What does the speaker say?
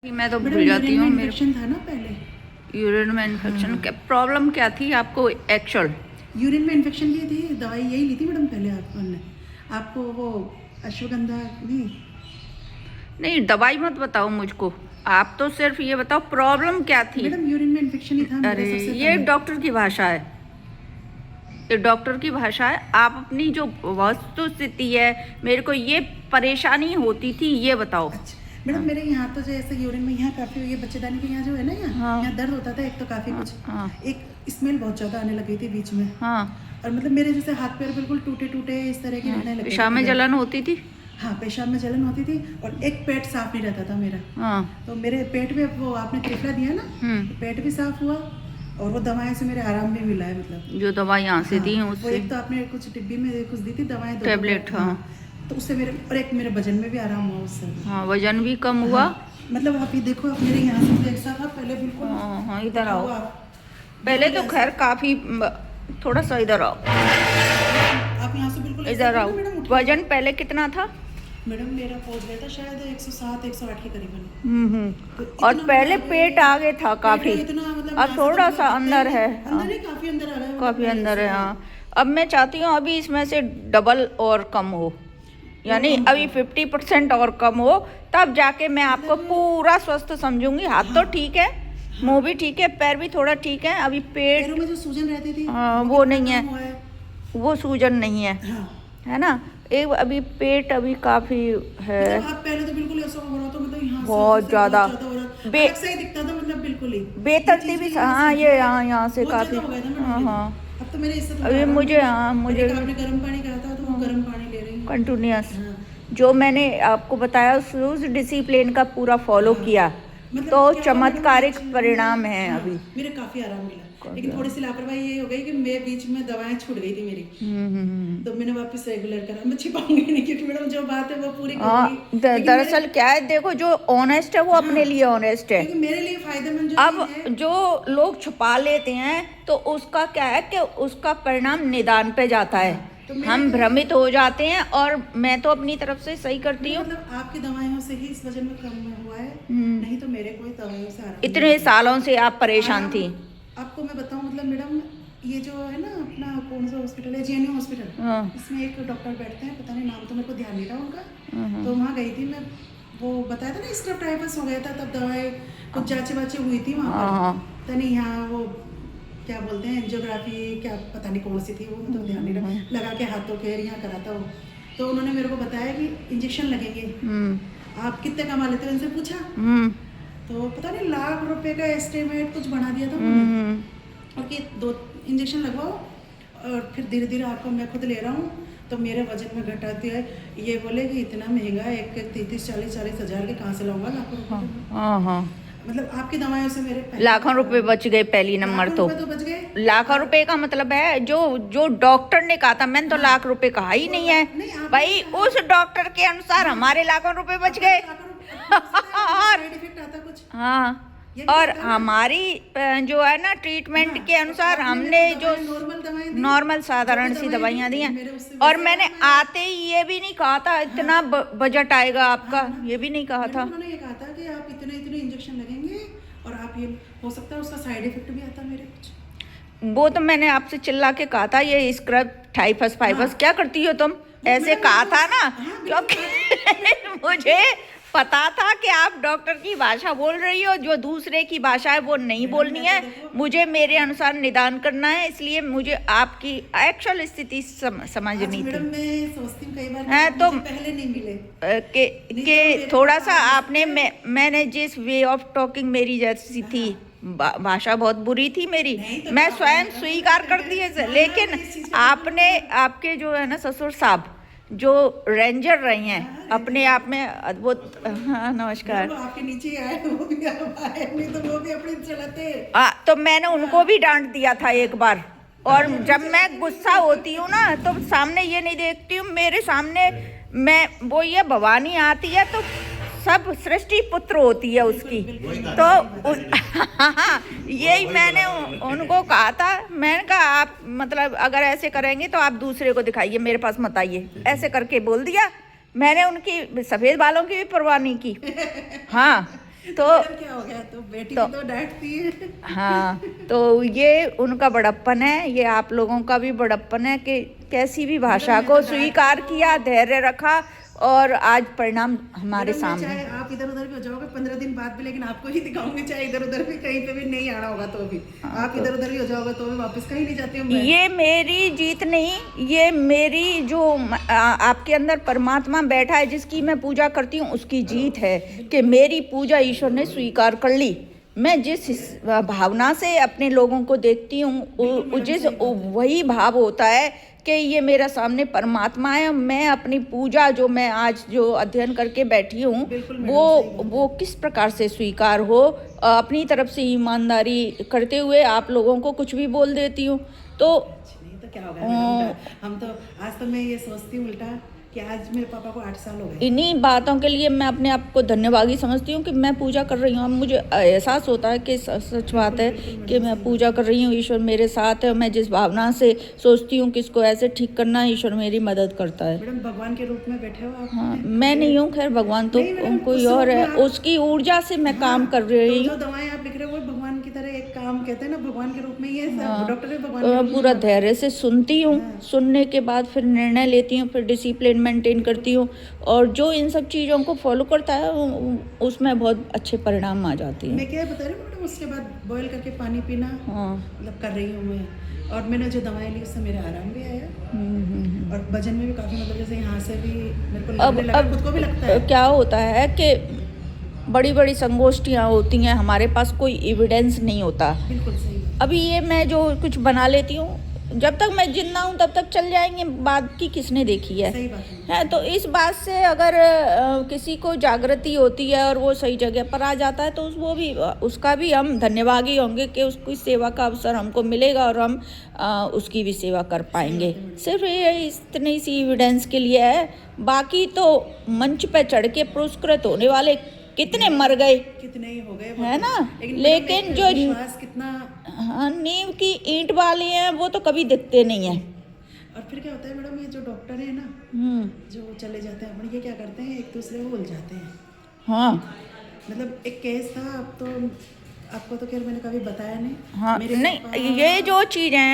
मैं तो भूल जाती हूँ। मेरे इन्फेक्शन था ना पहले, यूरिन में इन्फेक्शन क्या प्रॉब्लम क्या थी आपको एक्चुअल? यूरिन में इन्फेक्शन ली थी, दवाई यही ली थी मैडम पहले आपने। आपको वो अश्वगंधा नहीं, दवाई मत बताओ मुझको, आप तो सिर्फ ये बताओ प्रॉब्लम क्या थी। मैडम यूरिन में इन्फेक्शन ही था मेरा अरे सबसे ये पहले। डॉक्टर की भाषा है, ये डॉक्टर की भाषा है। आप अपनी जो वस्तु स्थिति है, मेरे को ये परेशानी होती थी ये बताओ। अच्छा मैडम, मेरे यहाँ तो जैसे यूरिन में यहाँ काफ़ी, ये बच्चेदानी के यहाँ जो है ना, हाँ। यहाँ दर्द होता था एक तो काफ़ी कुछ, हाँ। एक स्मेल बहुत ज़्यादा आने लगी थी बीच में। हाँ, और मतलब मेरे जैसे हाथ पैर बिल्कुल टूटे टूटे इस तरह के रहने लगे। पेशाब में जलन होती थी। हाँ, पेशाब में जलन होती थी और एक पेट साफ नहीं रहता था मेरा। हाँ। तो मेरे पेट में वो आपने त्रिफला दिया ना, तो पेट भी साफ हुआ और वो दवाएं से मेरे आराम भी मिला है। मतलब जो दवा यहाँ से दी हाँ, वो उससे एक तो आपने कुछ डिब्बी में कुछ दी थी दवाएं, दो टेबलेट। हाँ। तो उससे मेरे, और एक मेरे वजन में भी आराम हुआ उससे। हाँ, वजन भी कम हुआ। हाँ, मतलब आप ये देखो, आप मेरे यहाँ से जैसा था पहले बिल्कुल। हाँ, इधर आओ। आप पहले तो खैर काफी, थोड़ा सा इधर आओ, यहाँ से बिल्कुल इधर आओ। वजन पहले कितना था? मैडम मेरा पहुंच गया था शायद 107 108 के करीबन। तो और पहले पेट आगे था काफी, मतलब अब थोड़ा सा अंदर है। अंदर ही काफी अंदर आ रहा है, काफी अंदर है। हाँ, अब मैं चाहती हूँ अभी इसमें से डबल और कम हो, यानी अभी 50% और कम हो, तब जाके मैं आपको पूरा स्वस्थ समझूंगी। हाथ तो ठीक है, मुंह भी ठीक है, पैर भी थोड़ा ठीक है, अभी पेट पैरों में जो सूजन रहती थी वो नहीं है, वो सूजन नहीं है, है ना। एक अभी पेट अभी काफी है। आप पहले तो बिल्कुल ऐसा हो रहा था, मतलब यहाँ बहुत ज्यादा अलग से ही दिखता था, मतलब बिल्कुल ही बेतरतीबी। हाँ, ये यहाँ से काफी। हाँ हाँ, अब तो मेरे इससे अभी मुझे, हाँ मुझे आपने गर्म पानी कहा था, तो वो गर्म पानी ले रही हूँ कंटिन्यूस। जो मैंने आपको बताया उस डिसिप्लिन का पूरा फॉलो किया, तो चमत्कारिक परिणाम है। अभी मेरे काफी आराम मिला, लेकिन थोड़ी सी लापरवाही ये हो गई कि मैं बीच में दवाएं छूट गई थी मेरी। तो मैंने वापस रेगुलर करा। मैं छिपाऊंगी नहीं, क्योंकि मैडम जो बात है वो पूरी करूंगी। दरअसल क्या है, देखो जो ऑनेस्ट है वो अपने लिए ऑनेस्ट है। क्योंकि मेरे लिए फायदेमंद जो अब जो लोग छुपा लेते हैं तो उसका क्या है कि उसका परिणाम निदान पे जाता है। हम भ्रमित हो जाते हैं, और मैं तो अपनी तरफ से सही करती हूँ। मतलब आपकी दवाइयों से ही इस वजन में कम हुआ है, नहीं तो मेरे कोई दवाइयों से आराम। इतने सालों से आप परेशान थी। आपको मैं बताऊं, मतलब मैडम ये जो है ना अपना कौन सा हॉस्पिटल है, जीएनयू हॉस्पिटल, इसमें एक डॉक्टर बैठते हैं, पता नहीं नाम तो मेरे को ध्यान नहीं रहा उनका। तो वहाँ गई थी मैं, वो बताया था ना स्क्रब टाइफस हो गया था, तब दवाई कुछ जांचें वाचे हुई थी वहाँ पर। पता नहीं यहाँ वो क्या बोलते हैं, एंजियोग्राफी क्या पता नहीं कौन सी थी वो, मतलब ध्यान नहीं रहा, लगा के हाथों के यहाँ करा था वो। तो उन्होंने मेरे को बताया कि इंजेक्शन लगेंगे, आप कितने कमा लेते हो, इनसे पूछा। तो पता नहीं लाख रुपए का एस्टिमेट कुछ बना दिया था उन्होंने, और कि 2 इंजेक्शन लगवाओ और फिर धीरे धीरे आपको मैं खुद ले रहा हूँ। तो मेरे वजन में घटाती है, ये बोले कि इतना महंगा है, एक 30-40 हज़ार के कहाँ से लाऊंगा लाखों रुपए। मतलब आपकी दवाइयों से मेरे लाखों रुपए बच गए। पहली नंबर तो बच गए। लाखों रुपए का मतलब है जो डॉक्टर ने कहा था, मैंने तो लाख रुपए कहा ही नहीं है भाई। उस डॉक्टर के अनुसार हमारे लाखों रुपए बच गए। हाँ, और हमारी जो है ना ट्रीटमेंट के अनुसार हमने जो नॉर्मल साधारण सी दवाइयाँ दी हैं, और मैंने आते ही ये भी नहीं कहा था इतना बजट आएगा आपका, ये भी नहीं कहा था। उन्होंने ये कहा था कि आप इतने इंजेक्शन लगेंगे और आप ये हो सकता है उसका साइड इफेक्ट भी आता है मेरे कुछ। वो तो मैंने आपसे चिल्ला के कहा था, ये स्क्रब टाइफस फाइबस क्या करती हो तुम, ऐसे कहा था ना, क्योंकि मुझे पता था कि आप डॉक्टर की भाषा बोल रही हो, जो दूसरे की भाषा है वो नहीं बोलनी है। मुझे मेरे अनुसार निदान करना है, इसलिए मुझे आपकी एक्चुअल स्थिति समझनी थी। मैं सोचती हूँ कई बार है तो पहले नहीं मिले के थोड़ा सा आपने मैंने जिस वे ऑफ टॉकिंग मेरी जैसी थी, भाषा बहुत बुरी थी मेरी, मैं स्वयं स्वीकार करती है, लेकिन आपने, आपके जो है ना ससुर साहब जो रेंजर रही हैं, अपने आप में अद्भुत। हाँ, नमस्कार। आपके नीचे आए, वो भी आए, नहीं तो वो भी अपने चलाते। तो मैंने उनको भी डांट दिया था एक बार, और जब मैं गुस्सा होती हूँ ना तो सामने ये नहीं देखती हूँ, मेरे सामने मैं वो ये भवानी आती है तो सब सृष्टि पुत्र होती है उसकी। तो यही मैंने उनको कहा था, मैंने कहा आप मतलब अगर ऐसे करेंगे तो आप दूसरे को दिखाइए, मेरे पास मत आइए, ऐसे करके बोल दिया। मैंने उनकी सफ़ेद बालों की भी परवाह नहीं की। हाँ, तो मैडम क्या हो गया, तो बेटी तो- भी तो डांटती है। हाँ, तो ये उनका बड़प्पन है, ये आप लोगों का भी बड़प्पन है कि कैसी भी भाषा मैं को तो स्वीकार किया, धैर्य रखा और आज परिणाम हमारे मैडम, मैं सामने। चाहे आप इधर उधर भी हो जाओगे 15 दिन बाद भी, लेकिन आपको ही दिखाऊंगी, चाहे इधर उधर भी कहीं पे भी नहीं आना होगा तो भी। आप इधर उधर भी हो जाओगे तो भी वापस कहीं नहीं जाती हूँ मैं। ये मेरी जीत नहीं, ये मेरी जो आपके अंदर परमात्मा बैठा है जिसकी मैं पूजा करती हूँ उसकी जीत है कि मेरी पूजा ईश्वर ने स्वीकार कर ली। मैं जिस भावना से अपने लोगों को देखती हूँ जिस वही भाव होता है कि ये मेरा सामने परमात्मा है। मैं अपनी पूजा जो मैं आज जो अध्ययन करके बैठी हूँ वो किस प्रकार से स्वीकार हो, अपनी तरफ से ईमानदारी करते हुए आप लोगों को कुछ भी बोल देती हूँ तो नहीं तो क्या होगा मैडम, हम तो आज तो मैं ये सोचती हूँ उल्टा कि आज मेरे पापा को 8 साल हो गए। इन्हीं बातों के लिए मैं अपने आप को धन्यवादी समझती हूँ कि मैं पूजा कर रही हूँ। अब मुझे एहसास होता है कि सच बात है कि मैं पूजा कर रही हूँ, ईश्वर मेरे साथ है। मैं जिस भावना से सोचती हूँ कि इसको ऐसे ठीक करना है, ईश्वर मेरी मदद करता है। मैडम भगवान के रूप में बैठे हो आप। हाँ, मैं नहीं हूँ, खैर भगवान तो नहीं मैडम, कोई उस और रूप है, में आप- उसकी ऊर्जा से मैं काम कर रही तो हूँ। जो दवाएं आप लिख रहे हो वो भगवान की तरह एक काम, कहते हैं ना भगवान के रूप में, ये सब डॉक्टर भी भगवान के रूप में पूरा धैर्य से सुनती हूँ, सुनने के बाद फिर निर्णय लेती हूँ, फिर डिसिप्लिन मेंटेन करती हूँ और जो इन सब चीज़ों को फॉलो करता है उसमें बहुत अच्छे परिणाम आ जाते हैं। मैं क्या बता रही हूँ मैडम, उसके बाद बॉईल करके पानी पीना हाँ। मतलब कर रही हूँ मैं। और मैंने जो दवाएं ली उससे मेरे आराम भी आया और वजन में भी काफ़ी, मतलब जैसे यहाँ से भी मेरे को लगने लगा, खुद को भी लगता है। क्या होता है कि बड़ी बड़ी संगोष्ठियाँ होती हैं, हमारे पास कोई एविडेंस नहीं होता। बिल्कुल सही बात। अभी ये मैं जो कुछ बना लेती हूँ, जब तक मैं जिंदा हूँ तब तक चल जाएंगे, बाद की किसने देखी है। सही बात है। तो इस बात से अगर किसी को जागृति होती है और वो सही जगह पर आ जाता है तो वो भी उसका भी हम धन्यवादी होंगे कि उसकी सेवा का अवसर हमको मिलेगा और हम उसकी भी सेवा कर पाएंगे। सिर्फ ये इतनी सी एविडेंस के लिए है, बाकी तो मंच पे चढ़ के पुरस्कृत होने वाले कितने मर गए, कितने ही हो गए है ना। लेकिन जो विश्वास कितना, नींव की ईंट वाले हैं वो तो कभी दिखते नहीं है। और फिर क्या होता है मैडम, ये जो डॉक्टर है ना जो चले जाते हैं अपन, ये क्या करते हैं, एक दूसरे को उलझाते हैं। हाँ, मतलब एक केस था, अब तो आपको तो खैर मैंने कभी बताया नहीं। हाँ, मेरे नहीं, पापा- ये जो चीज़ है